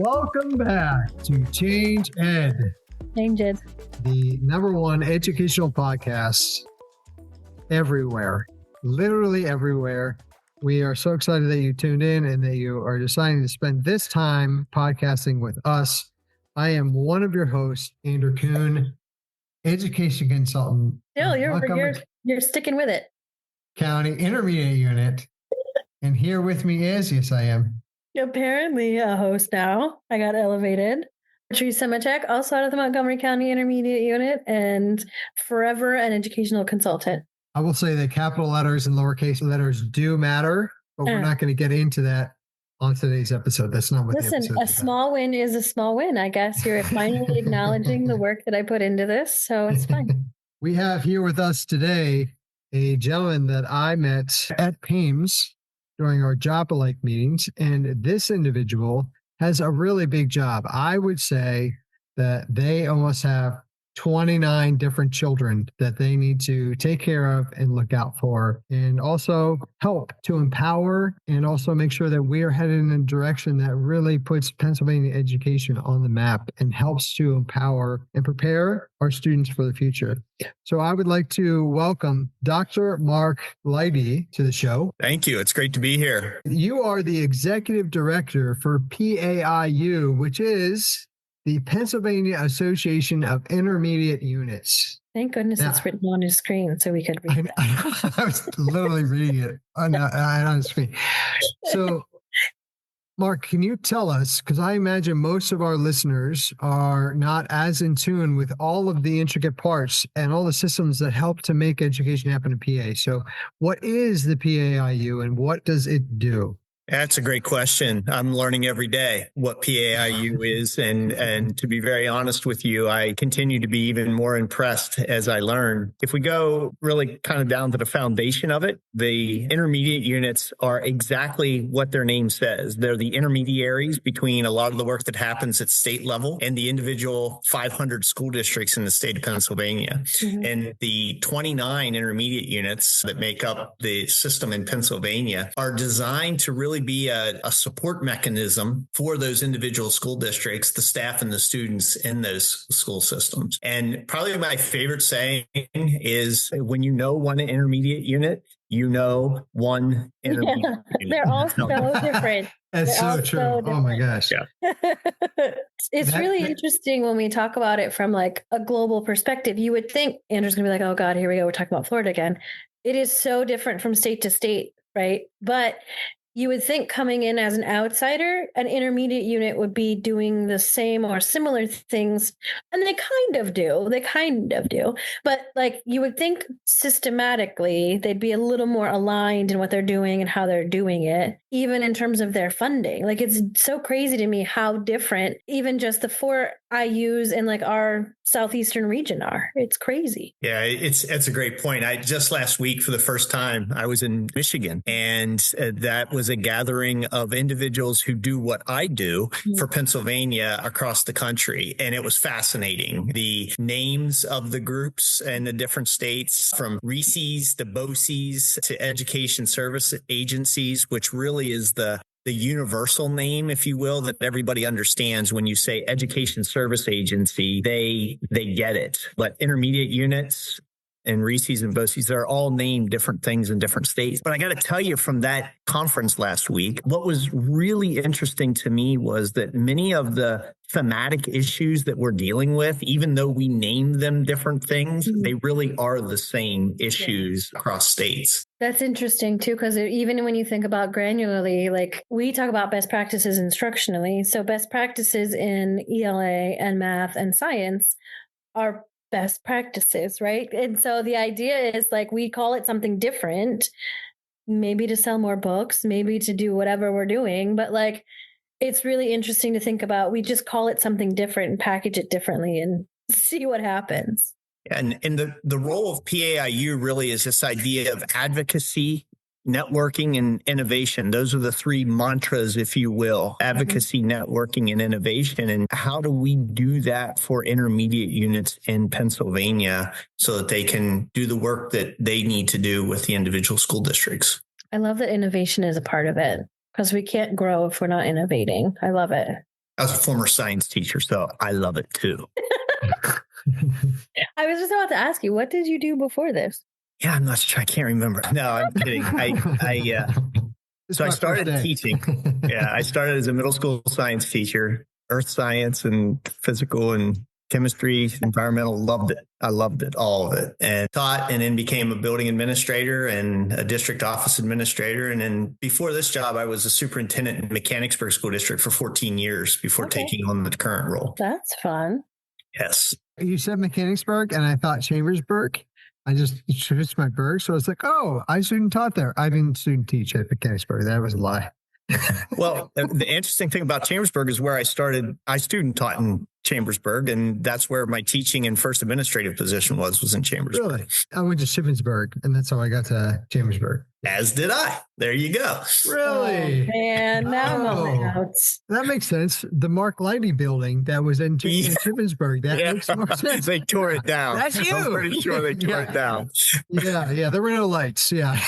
Welcome back to Change Ed, Change Ed, the #1 educational podcast everywhere, literally everywhere. We are so excited that you tuned in and that you are deciding to spend this time podcasting with us. I am one of your hosts, Andrew Kuhn, education consultant. Still, you're sticking with it. County Intermediate Unit. And here with me is, yes, I am. Apparently a host now. I got elevated. Patrice Semachek, also out of the Montgomery County Intermediate Unit, and forever an educational consultant. I will say that capital letters and lowercase letters do matter, but we're not going to get into that on today's episode. That's not what the episode is about. Small win is a small win. I guess you're finally acknowledging the work that I put into this, so it's fine. We have here with us today a gentleman that I met at PAIMS during our job alike meetings, and this individual has a really big job. I would say that they almost have 29 different children that they need to take care of and look out for, and also help to empower and also make sure that we are headed in a direction that really puts Pennsylvania education on the map and helps to empower and prepare our students for the future. So I would like to welcome Dr. Mark Leidy to the show. Thank you. It's great to be here. You are the executive director for PAIU, which is the Pennsylvania Association of Intermediate Units. Thank goodness it's written on his screen so we could read it. I was literally reading it on the screen. So, Mark, can you tell us, because I imagine most of our listeners are not as in tune with all of the intricate parts and all the systems that help to make education happen in PA. So what is the PAIU and what does it do? That's a great question. I'm learning every day what PAIU is. And to be very honest with you, I continue to be even more impressed as I learn. If we go really kind of down to the foundation of it, the intermediate units are exactly what their name says. They're the intermediaries between a lot of the work that happens at state level and the individual 500 school districts in the state of Pennsylvania. Mm-hmm. And the 29 intermediate units that make up the system in Pennsylvania are designed to really be a support mechanism for those individual school districts, the staff and the students in those school systems. And probably my favorite saying is, when you know one intermediate unit, you know one intermediate unit. They're all so different. That's so true. Oh my gosh. Yeah. It's really interesting when we talk about it from like a global perspective. You would think Andrew's going to be like, oh God, here we go. We're talking about Florida again. It is so different from state to state, right? But you would think coming in as an outsider, an intermediate unit would be doing the same or similar things. And they kind of do. But like you would think systematically, they'd be a little more aligned in what they're doing and how they're doing it, even in terms of their funding. Like it's so crazy to me how different even just the 4 IUs in like our southeastern region are. It's crazy. Yeah, it's a great point. Just last week for the first time, I was in Michigan, and that was a gathering of individuals who do what I do for Pennsylvania across the country. And it was fascinating. The names of the groups and the different states, from RECEs to BOCES to education service agencies, which really is the universal name, if you will, that everybody understands. When you say education service agency, they get it. But intermediate units and RECEs and BOCES, they're all named different things in different states. But I got to tell you, from that conference last week, what was really interesting to me was that many of the thematic issues that we're dealing with, even though we name them different things, they really are the same issues across states. That's interesting too, because even when you think about granularly, like we talk about best practices instructionally. So best practices in ELA and math and science are best practices, right? And so the idea is like we call it something different, maybe to sell more books, maybe to do whatever we're doing, but like it's really interesting to think about. We just call it something different and package it differently and see what happens. And the role of PAIU really is this idea of advocacy, networking, and innovation. Those are the 3 mantras, if you will: advocacy, networking, and innovation. And how do we do that for intermediate units in Pennsylvania so that they can do the work that they need to do with the individual school districts? I love that innovation is a part of it, because we can't grow if we're not innovating. I love it. I was a former science teacher, so I love it too. I was just about to ask you, what did you do before this? Yeah, I'm not sure. I can't remember. No, I'm kidding. So I started teaching. Yeah, I started as a middle school science teacher, earth science and physical and chemistry, environmental, loved it. I loved it, all of it, and taught, and then became a building administrator and a district office administrator. And then before this job, I was a superintendent in Mechanicsburg School District for 14 years before taking on the current role. That's fun. Yes. You said Mechanicsburg, and I thought Chambersburg. I just switched my burg, so I was like, oh, I student taught there. I didn't student teach at Mechanicsburg. That was a lie. Well, the interesting thing about Chambersburg is where I started. I student taught in Chambersburg, and that's where my teaching and first administrative position was in Chambersburg. Really? I went to Shippensburg, and that's how I got to Chambersburg. As did I. There you go. Really? And now I'm on my notes. That makes sense. The Mark Leidy building that was in Shippensburg. That makes more sense. They tore it down. That's you. I'm pretty sure they tore it down. Yeah. There were no lights. Yeah.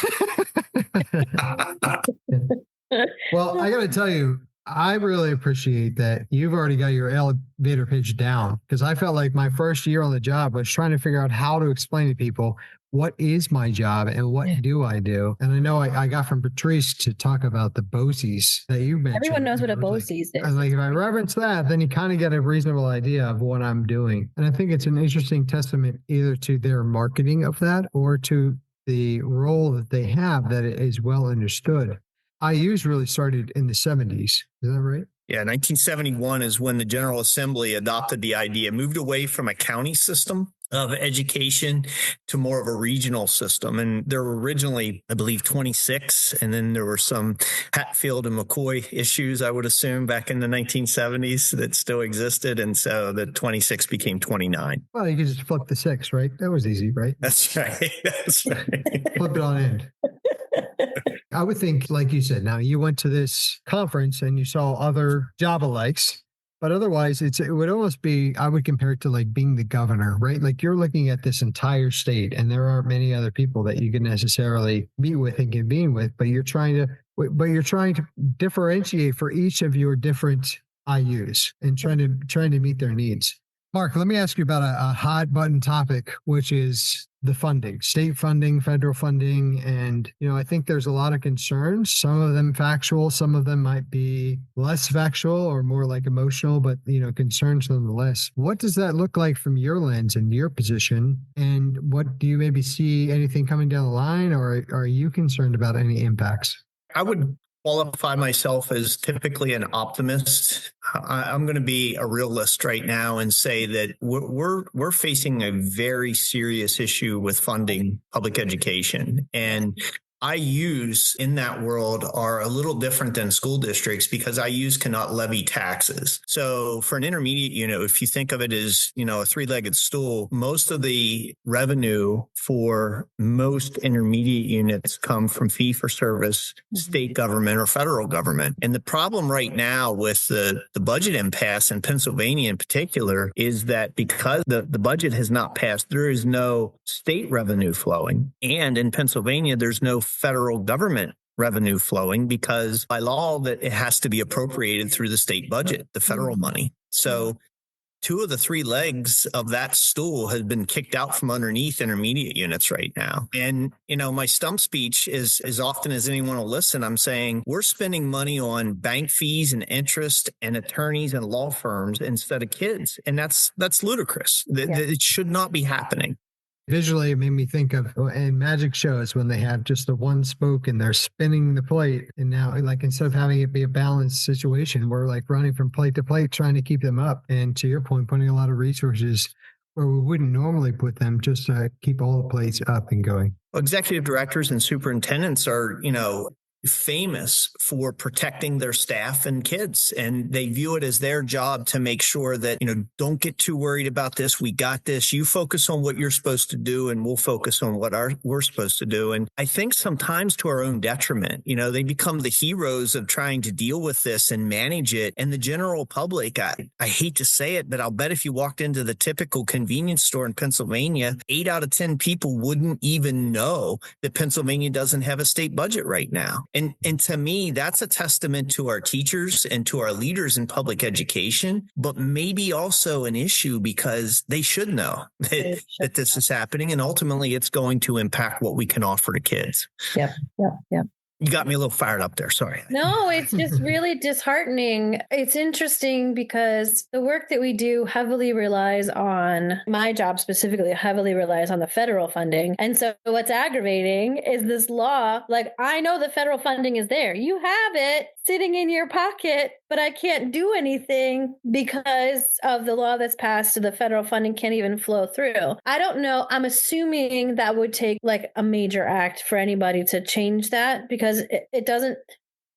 Well, I got to tell you, I really appreciate that you've already got your elevator pitch down, because I felt like my first year on the job was trying to figure out how to explain to people what is my job and what do I do. And I know I got from Patrice to talk about the BOCES that you mentioned. Everyone knows what a BOCES is. And like, if I reference that, then you kind of get a reasonable idea of what I'm doing. And I think it's an interesting testament either to their marketing of that or to the role that they have, that it is well understood. PAIU's really started in the 70s. Is that right? Yeah, 1971 is when the General Assembly adopted the idea, moved away from a county system of education to more of a regional system. And there were originally, I believe, 26. And then there were some Hatfield and McCoy issues, I would assume, back in the 1970s that still existed. And so the 26 became 29. Well, you could just flip the 6, right? That was easy, right? That's right. That's right. Flip it on end. I would think, like you said, now you went to this conference and you saw other job alikes, but otherwise it would almost be, I would compare it to like being the governor, right? Like you're looking at this entire state and there aren't many other people that you can necessarily meet with and convene with, but you're trying to differentiate for each of your different IUs and trying to meet their needs. Mark, let me ask you about a hot button topic, which is the funding, state funding, federal funding. And, I think there's a lot of concerns, some of them factual, some of them might be less factual or more like emotional, but, concerns nonetheless. What does that look like from your lens and your position? And what do you maybe see anything coming down the line, or are you concerned about any impacts? I would qualify myself as typically an optimist. I'm going to be a realist right now and say that we're facing a very serious issue with funding public education. And IUs in that world are a little different than school districts because IUs cannot levy taxes. So for an intermediate unit, if you think of it as, a three-legged stool, most of the revenue for most intermediate units come from fee-for-service, state government or federal government. And the problem right now with the budget impasse in Pennsylvania in particular is that because the budget has not passed, there is no state revenue flowing. And in Pennsylvania, there's no federal government revenue flowing because by law that it has to be appropriated through the state budget, the federal money. So 2 of the 3 legs of that stool has been kicked out from underneath intermediate units right now. And, my stump speech is as often as anyone will listen, I'm saying we're spending money on bank fees and interest and attorneys and law firms instead of kids. And that's ludicrous. It should not be happening. Visually, it made me think of in magic shows when they have just the one spoke and they're spinning the plate. And now, like, instead of having it be a balanced situation, we're like running from plate to plate, trying to keep them up. And to your point, putting a lot of resources where we wouldn't normally put them just to keep all the plates up and going. Well, executive directors and superintendents are, famous for protecting their staff and kids. And they view it as their job to make sure that, don't get too worried about this. We got this. You focus on what you're supposed to do and we'll focus on what we're supposed to do. And I think sometimes to our own detriment, they become the heroes of trying to deal with this and manage it. And the general public, I hate to say it, but I'll bet if you walked into the typical convenience store in Pennsylvania, 8 out of 10 people wouldn't even know that Pennsylvania doesn't have a state budget right now. And to me, that's a testament to our teachers and to our leaders in public education, but maybe also an issue because they should know that this is happening, and ultimately it's going to impact what we can offer to kids. Yep. You got me a little fired up there. Sorry. No, it's just really disheartening. It's interesting because the work that we do heavily relies on, my job specifically heavily relies on the federal funding. And so what's aggravating is this law. Like, I know the federal funding is there. You have it sitting in your pocket, but I can't do anything because of the law that's passed. So the federal funding can't even flow through. I don't know. I'm assuming that would take like a major act for anybody to change that, because it doesn't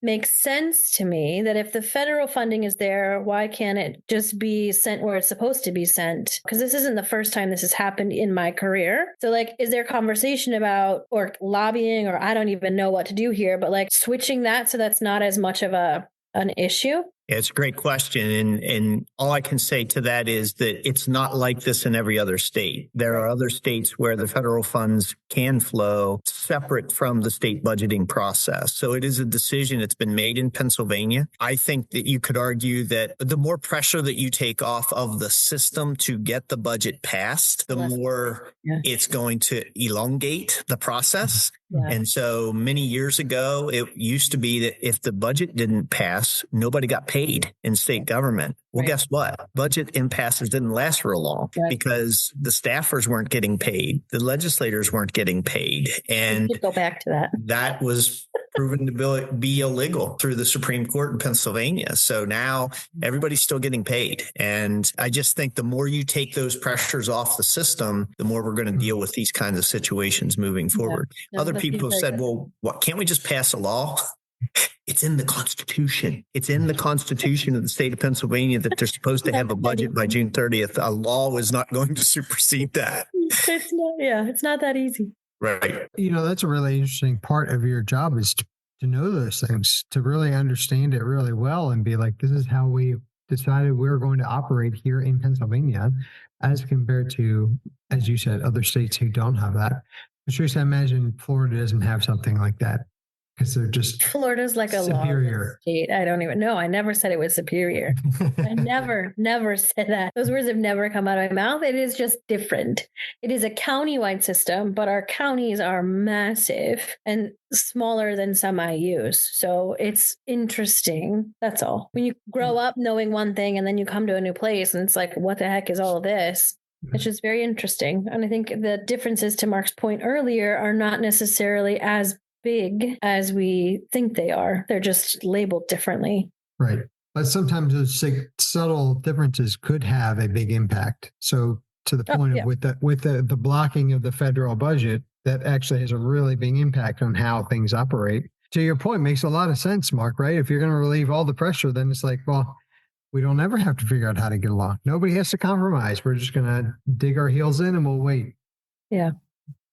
make sense to me that if the federal funding is there, why can't it just be sent where it's supposed to be sent? Because this isn't the first time this has happened in my career. So like, is there conversation about, or lobbying, or I don't even know what to do here, but like switching that so that's not as much of an issue? Yeah, it's a great question. And all I can say to that is that it's not like this in every other state. There are other states where the federal funds can flow separate from the state budgeting process. So it is a decision that's been made in Pennsylvania. I think that you could argue that the more pressure that you take off of the system to get the budget passed, the more it's going to elongate the process. Yeah. And so many years ago, it used to be that if the budget didn't pass, nobody got paid in state government. Well, guess what? Budget impasses didn't last real long because the staffers weren't getting paid. The legislators weren't getting paid. And go back to that. That was proven to be illegal through the Supreme Court in Pennsylvania. So now everybody's still getting paid. And I just think the more you take those pressures off the system, the more we're going to deal with these kinds of situations moving forward. Other people have said, well, what, can't we just pass a law? It's in the Constitution. It's in the Constitution of the state of Pennsylvania that they're supposed to have a budget by June 30th. A law is not going to supersede that. It's not that easy. Right. You know, that's a really interesting part of your job is to know those things, to really understand it really well and be like, this is how we decided we're going to operate here in Pennsylvania as compared to, as you said, other states who don't have that. Patrice, I imagine Florida doesn't have something like that because they're just Florida's like a superior state. I don't even know. I never said it was superior. I never said that. Those words have never come out of my mouth. It is just different. It is a county-wide system, but our counties are massive and smaller than some I use. So it's interesting. That's all. When you grow up knowing one thing and then you come to a new place and it's like, what the heck is all of this? It's just very interesting. And I think the differences, to Mark's point earlier, are not necessarily as big as we think they are. They're just labeled differently. Right. But sometimes those subtle differences could have a big impact. So to the point of with the blocking of the federal budget, that actually has a really big impact on how things operate. To your point, makes a lot of sense, Mark, right? If you're going to relieve all the pressure, then it's like, well, we don't ever have to figure out how to get along. Nobody has to compromise. We're just going to dig our heels in and we'll wait. Yeah.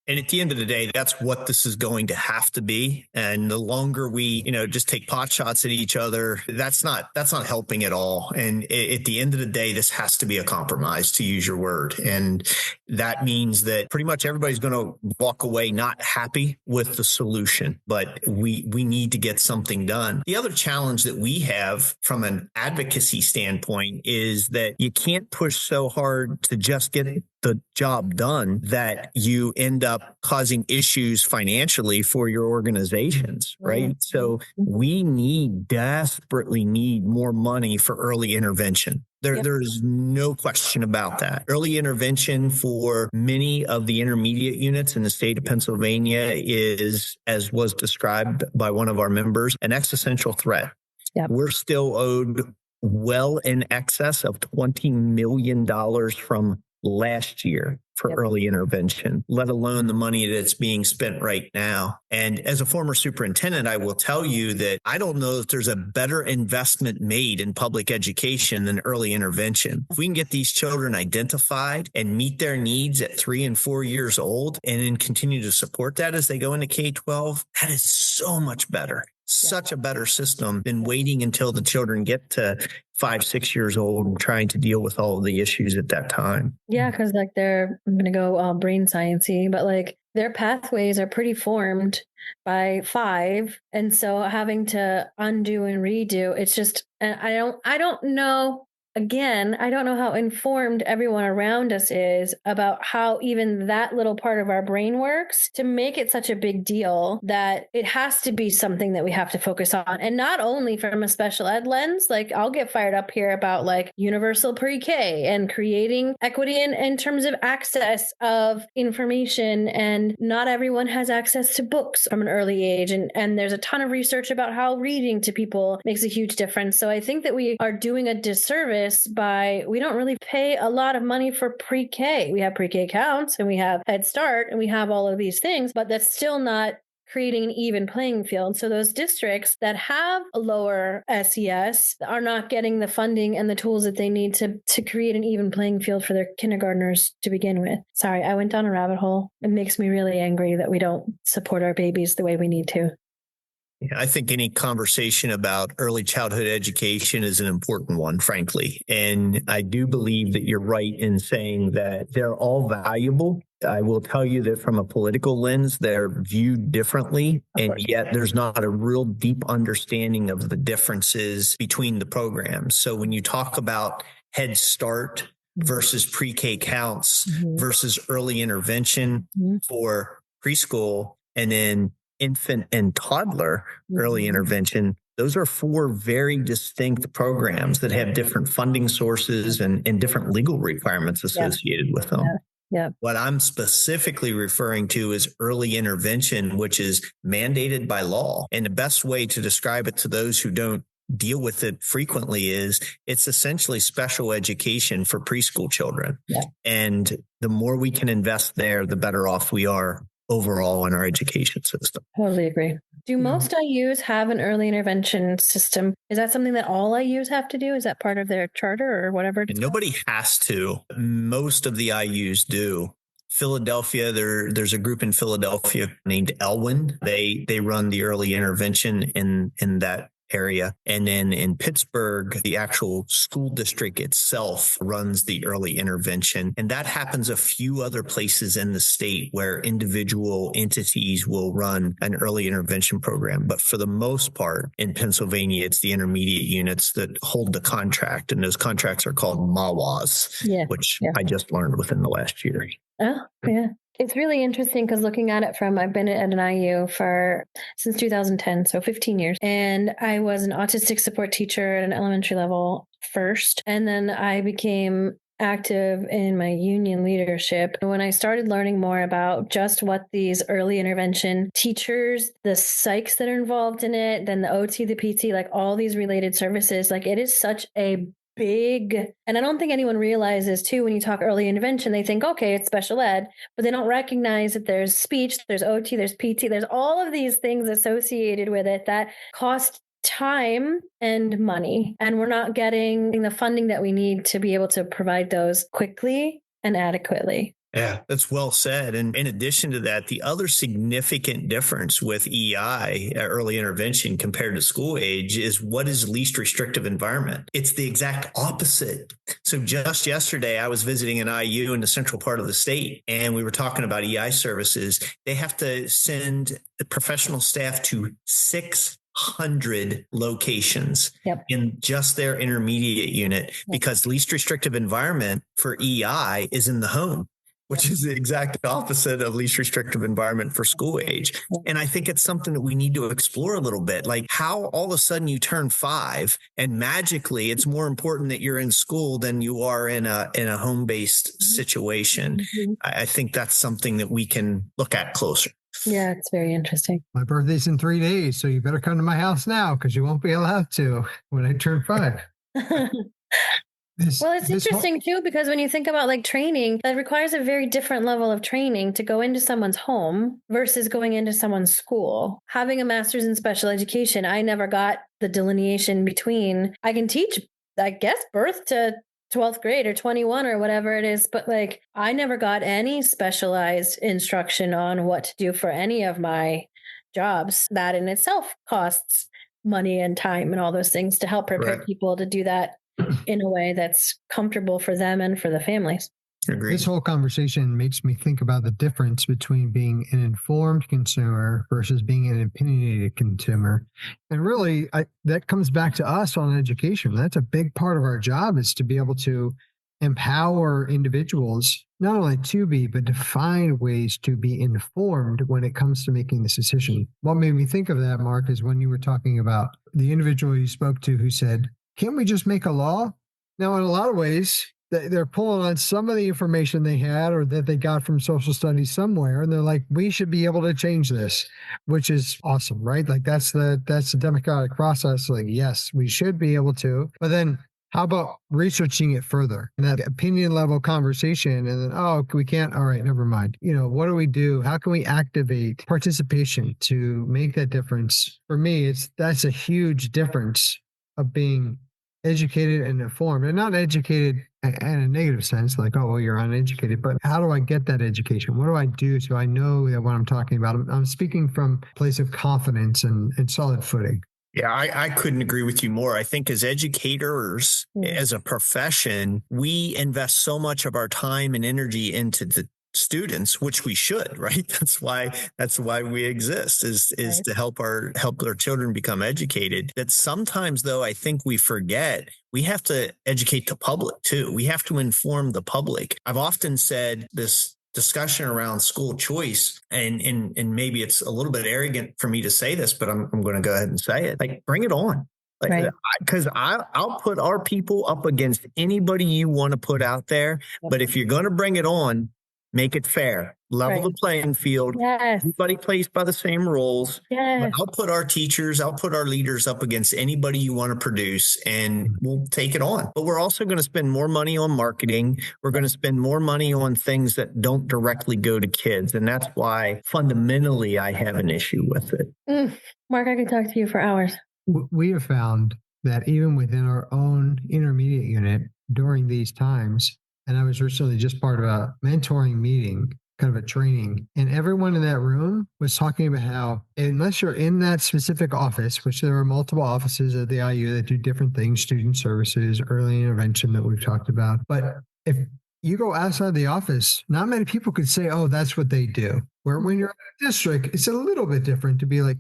And at the end of the day, that's what this is going to have to be. And the longer we, just take pot shots at each other, that's not helping at all. And at the end of the day, this has to be a compromise, to use your word. And that means that pretty much everybody's going to walk away not happy with the solution, but we need to get something done. The other challenge that we have from an advocacy standpoint is that you can't push so hard to just get the job done that you end up causing issues financially for your organizations, right? Mm-hmm. So we desperately need more money for early intervention. There's no question about that. Early intervention for many of the intermediate units in the state of Pennsylvania is, as was described by one of our members, an existential threat. Yep. We're still owed well in excess of $20 million from last year for early intervention, let alone the money that's being spent right now. And as a former superintendent, I will tell you that I don't know if there's a better investment made in public education than early intervention. If we can get these children identified and meet their needs at 3 and 4 years old and then continue to support that as they go into K-12, that is so much better. Such a better system than waiting until the children get to 5, 6 years old and trying to deal with all of the issues at that time. Yeah, because I'm going to go brain science-y, but their pathways are pretty formed by 5. And so having to undo and redo, it's just, and I don't know. Again, I don't know how informed everyone around us is about how even that little part of our brain works to make it such a big deal that it has to be something that we have to focus on. And not only from a special ed lens, like I'll get fired up here about like universal pre-K and creating equity in terms of access of information. And not everyone has access to books from an early age. And there's a ton of research about how reading to people makes a huge difference. So I think that we are doing a disservice by we don't really pay a lot of money for pre-K. We have pre-K counts and we have Head Start and we have all of these things, but that's still not creating an even playing field. So those districts that have a lower SES are not getting the funding and the tools that they need to create an even playing field for their kindergartners to begin with. Sorry, I went down a rabbit hole. It makes me really angry that we don't support our babies the way we need to. I think any conversation about early childhood education is an important one, frankly. And I do believe that you're right in saying that they're all valuable. I will tell you that from a political lens, they're viewed differently. And yet there's not a real deep understanding of the differences between the programs. So when you talk about Head Start versus pre-K counts versus early intervention for preschool, and then infant and toddler early intervention, those are 4 very distinct programs that have different funding sources and different legal requirements associated with them. Yeah. What I'm specifically referring to is early intervention, which is mandated by law. And the best way to describe it to those who don't deal with it frequently is it's essentially special education for preschool children. Yeah. And the more we can invest there, the better off we are overall in our education system. Totally agree. Do most IUs have an early intervention system? Is that something that all IUs have to do? Is that part of their charter or whatever? And nobody has to. Most of the IUs do. Philadelphia, there's a group in Philadelphia named Elwyn. They run the early intervention in that area. And then in Pittsburgh, the actual school district itself runs the early intervention. And that happens a few other places in the state where individual entities will run an early intervention program. But for the most part, in Pennsylvania, it's the intermediate units that hold the contract. And those contracts are called MAWAs, which I just learned within the last year. Oh, yeah. It's really interesting because looking at it from, I've been at an IU since 2010, so 15 years. And I was an autistic support teacher at an elementary level first. And then I became active in my union leadership. When I started learning more about just what these early intervention teachers, the psychs that are involved in it, then the OT, the PT, like all these related services, like it is such a big, and I don't think anyone realizes too, when you talk early intervention, they think, okay, it's special ed, but they don't recognize that there's speech, there's OT, there's PT, there's all of these things associated with it that cost time and money. And we're not getting the funding that we need to be able to provide those quickly and adequately. Yeah, that's well said. And in addition to that, the other significant difference with EI, early intervention, compared to school age is what is least restrictive environment. It's the exact opposite. So just yesterday, I was visiting an IU in the central part of the state, and we were talking about EI services. They have to send the professional staff to 600 locations in just their intermediate unit because least restrictive environment for EI is in the home, which is the exact opposite of least restrictive environment for school age. And I think it's something that we need to explore a little bit, like how all of a sudden you turn 5 and magically it's more important that you're in school than you are in a home-based situation. I think that's something that we can look at closer. Yeah, it's very interesting. My birthday's in 3 days, so you better come to my house now because you won't be allowed to when I turn 5. It's interesting too, because when you think about like training, that requires a very different level of training to go into someone's home versus going into someone's school. Having a master's in special education, I never got the delineation between, I can teach, I guess, birth to 12th grade or 21 or whatever it is. But like, I never got any specialized instruction on what to do for any of my jobs. That in itself costs money and time and all those things to help prepare people to do that in a way that's comfortable for them and for the families. Agreed. This whole conversation makes me think about the difference between being an informed consumer versus being an opinionated consumer. And really, that comes back to us on education. That's a big part of our job, is to be able to empower individuals not only to be, but to find ways to be informed when it comes to making this decision. What made me think of that, Mark, is when you were talking about the individual you spoke to who said, can't we just make a law? Now, in a lot of ways, they're pulling on some of the information they had or that they got from social studies somewhere, and they're like, we should be able to change this, which is awesome, right? Like that's the democratic process. Like, yes, we should be able to, but then how about researching it further in that opinion level conversation? And then, oh, we can't. All right, never mind. What do we do? How can we activate participation to make that difference? For me, that's a huge difference of being educated and informed, and not educated in a negative sense, like, oh, well, you're uneducated, but how do I get that education? What do I do so I know that what I'm talking about? I'm speaking from a place of confidence and solid footing. Yeah, I couldn't agree with you more. I think as educators, as a profession, we invest so much of our time and energy into the students, which we should, right? That's why we exist, is Right. to help our children become educated. That sometimes, though, I think we forget we have to educate the public too. We have to inform the public. I've often said this discussion around school choice, and maybe it's a little bit arrogant for me to say this, but I'm going to go ahead and say it. Like, bring it on. Like, Right. Because I'll put our people up against anybody you want to put out there. But if you're going to bring it on, make it fair. Level the playing field. Yes. Everybody plays by the same rules. Yes. But I'll put our teachers, I'll put our leaders up against anybody you want to produce, and we'll take it on. But we're also going to spend more money on marketing. We're going to spend more money on things that don't directly go to kids. And that's why fundamentally I have an issue with it. Mark, I could talk to you for hours. We have found that even within our own intermediate unit during these times, and I was recently just part of a mentoring meeting, kind of a training, and everyone in that room was talking about how, unless you're in that specific office, which there are multiple offices at the IU that do different things, student services, early intervention that we've talked about. But if you go outside the office, not many people could say, oh, that's what they do. Where when you're in a district, it's a little bit different to be like,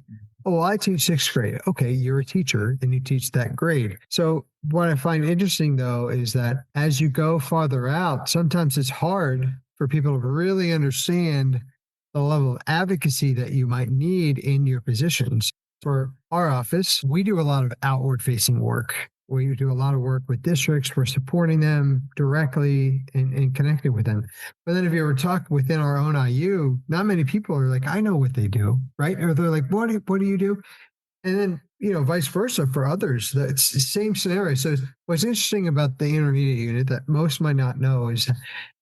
oh, I teach sixth grade. Okay, you're a teacher and you teach that grade. So what I find interesting, though, is that as you go farther out, sometimes it's hard for people to really understand the level of advocacy that you might need in your positions. For our office, we do a lot of outward facing work. We do a lot of work with districts. We're supporting them directly and connecting with them. But then if you ever talk within our own IU, not many people are like, I know what they do, right? Or they're like, what do you do? And then, vice versa for others. It's the same scenario. So what's interesting about the intermediate unit that most might not know is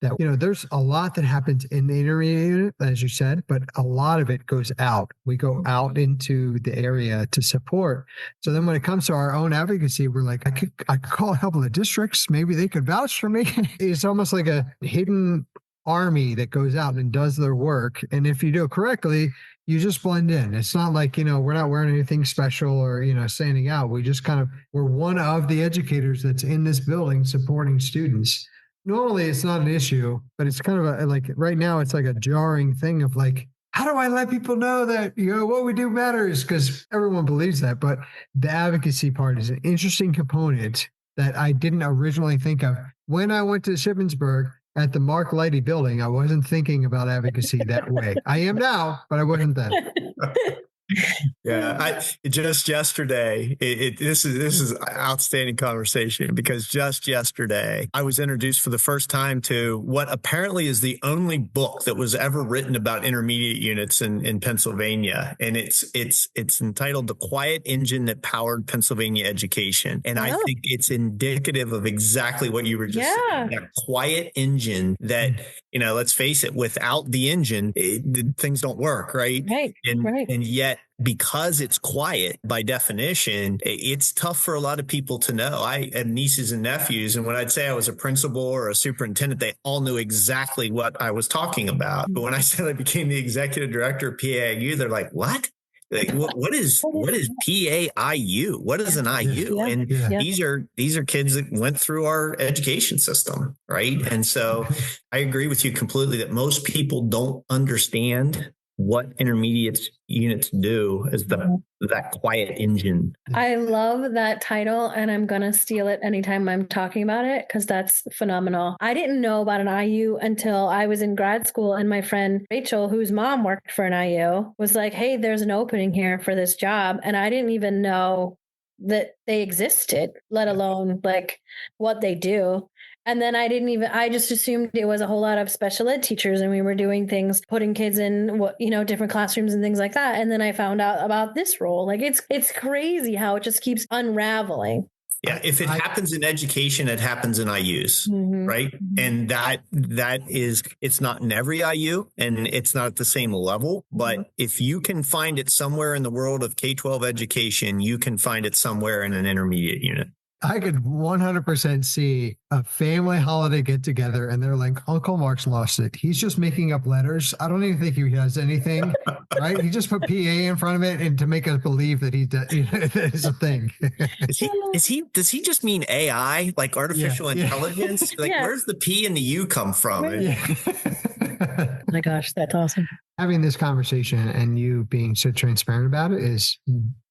that, there's a lot that happens in the intermediate unit, as you said, but a lot of it goes out. We go out into the area to support. So then when it comes to our own advocacy, we're like, I could call a couple of districts. Maybe they could vouch for me. It's almost like a hidden army that goes out and does their work. And if you do it correctly, you just blend in. It's not like, we're not wearing anything special or, standing out. We just we're one of the educators that's in this building supporting students. Normally it's not an issue, but it's kind of like right now it's like a jarring thing of like, how do I let people know that, what we do matters? Because everyone believes that. But the advocacy part is an interesting component that I didn't originally think of. When I went to Shippensburg, at the Mark Leidy building, I wasn't thinking about advocacy that way. I am now, but I wasn't then. Yeah, just yesterday, this is outstanding conversation, because just yesterday I was introduced for the first time to what apparently is the only book that was ever written about intermediate units in Pennsylvania, and it's entitled "The Quiet Engine That Powered Pennsylvania Education," and I think it's indicative of exactly what you were just saying. That quiet engine that, let's face it, without the engine, things don't work, right? Right. And yet, because it's quiet by definition, it's tough for a lot of people to know. I have nieces and nephews, and when I'd say I was a principal or a superintendent, they all knew exactly what I was talking about. But when I said I became the executive director of PAIU, they're like, what? Like, what is PAIU? What is an IU? Yeah. And Yeah. these are kids that went through our education system, right? And so I agree with you completely that most people don't understand what intermediate units do as that quiet engine. I love that title, and I'm going to steal it anytime I'm talking about it because that's phenomenal. I didn't know about an IU until I was in grad school, and my friend Rachel, whose mom worked for an IU, was like, hey, there's an opening here for this job. And I didn't even know that they existed, let alone like what they do. And then I just assumed it was a whole lot of special ed teachers and we were doing things, putting kids in different classrooms and things like that. And then I found out about this role. Like it's crazy how it just keeps unraveling. Yeah. If it happens in education, it happens in IUs, right? Mm-hmm. And that is, it's not in every IU and it's not at the same level, but if you can find it somewhere in the world of K-12 education, you can find it somewhere in an intermediate unit. I could 100% see a family holiday get together and they're like, Uncle Mark's lost it. He's just making up letters. I don't even think he does anything, right? He just put PA in front of it and to make us believe that that is a thing. Does he just mean AI, like artificial intelligence? Like where's the P and the U come from? Oh my gosh, that's awesome. Having this conversation and you being so transparent about it is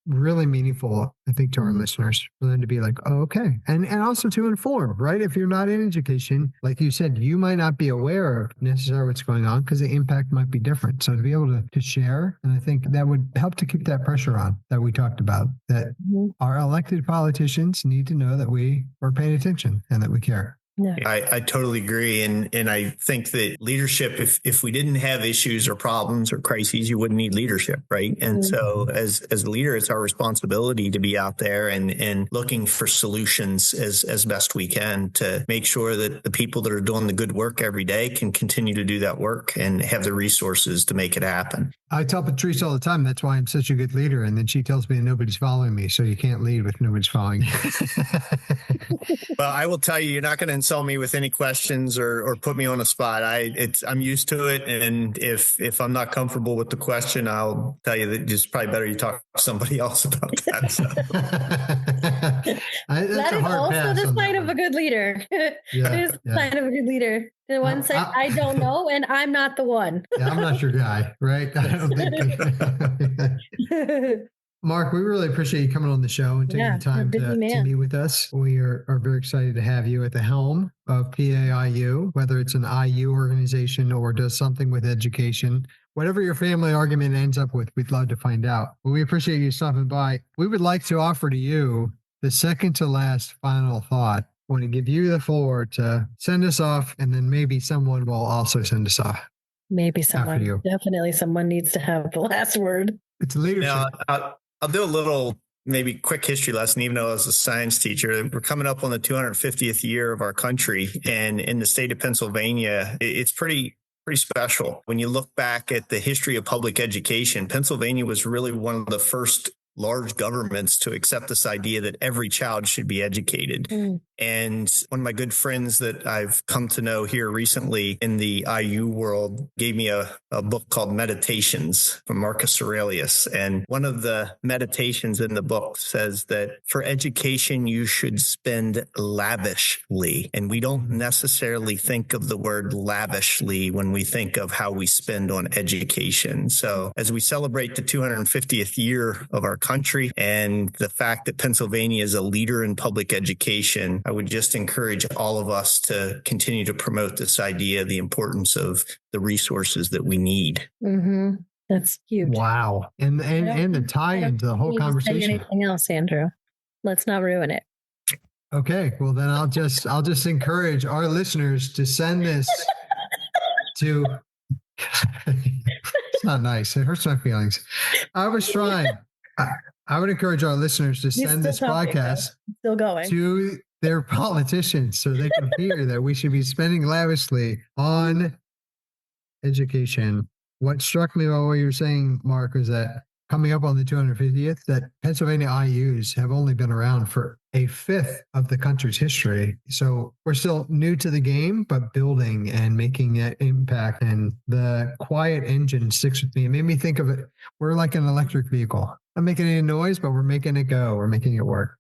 really meaningful, I think, to our listeners, for them to be like, oh, okay. And also to inform, right? If you're not in education, like you said, you might not be aware of necessarily what's going on because the impact might be different. So to be able to share, and I think that would help to keep that pressure on that we talked about, that our elected politicians need to know that we are paying attention and that we care. Yeah. I totally agree. And I think that leadership, if we didn't have issues or problems or crises, you wouldn't need leadership, right? And so as a leader, it's our responsibility to be out there and looking for solutions as best we can to make sure that the people that are doing the good work every day can continue to do that work and have the resources to make it happen. I tell Patrice all the time, that's why I'm such a good leader. And then she tells me nobody's following me. So you can't lead if nobody's following you. Well, I will tell you, you're not going to insult me with any questions or put me on a spot. I'm used to it. And if I'm not comfortable with the question, I'll tell you that it's probably better you talk to somebody else about that. So. That is also the sign of a good leader. It is the sign of a good leader. The one say, I don't know, and I'm not the one. I'm not your guy, right? I don't think. Mark, we really appreciate you coming on the show and taking the time to meet with us. We are very excited to have you at the helm of PAIU, whether it's an IU organization or does something with education. Whatever your family argument ends up with, we'd love to find out. But we appreciate you stopping by. We would like to offer to you the second to last final thought. I want to give you the floor to send us off, and then maybe someone will also send us off. Maybe someone. Definitely someone needs to have the last word. It's leadership. Now, I'll do a little maybe quick history lesson, even though I was a science teacher. We're coming up on the 250th year of our country. And in the state of Pennsylvania, it's pretty special. When you look back at the history of public education, Pennsylvania was really one of the first large governments to accept this idea that every child should be educated. And one of my good friends that I've come to know here recently in the IU world gave me a book called Meditations from Marcus Aurelius. And one of the meditations in the book says that for education, you should spend lavishly. And we don't necessarily think of the word lavishly when we think of how we spend on education. So as we celebrate the 250th year of our country and the fact that Pennsylvania is a leader in public education, I would just encourage all of us to continue to promote this idea, the importance of the resources that we need. That's huge. Wow. And the tie into the whole conversation. Anything else, Andrew? Let's not ruin it. Okay. Well, then I'll just encourage our listeners to send this to. It's not nice. It hurts my feelings. I was trying. I would encourage our listeners to send this podcast to their politicians so they can hear that we should be spending lavishly on education. What struck me about what you were saying, Mark, was that coming up on the 250th, that Pennsylvania IUs have only been around for a fifth of the country's history. So we're still new to the game, but building and making that impact. And the quiet engine sticks with me. It made me think of it. We're like an electric vehicle. Not making any noise, but we're making it go. We're making it work.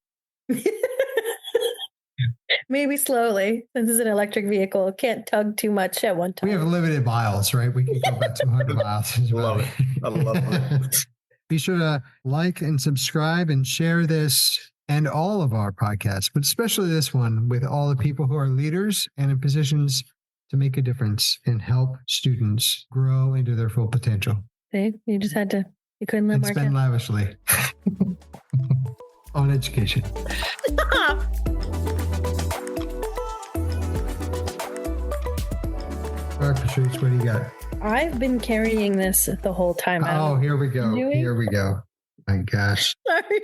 Maybe slowly, since it's an electric vehicle. It can't tug too much at one time. We have limited miles, right? We can go about 200 miles. Love it. I love it. Be sure to like and subscribe and share this and all of our podcasts, but especially this one, with all the people who are leaders and in positions to make a difference and help students grow into their full potential. See, you just had to, you couldn't let And Mark spend in. lavishly on education. All right, Patrice, what do you got? I've been carrying this the whole time. Oh, here we go. Here we go. My gosh. Sorry.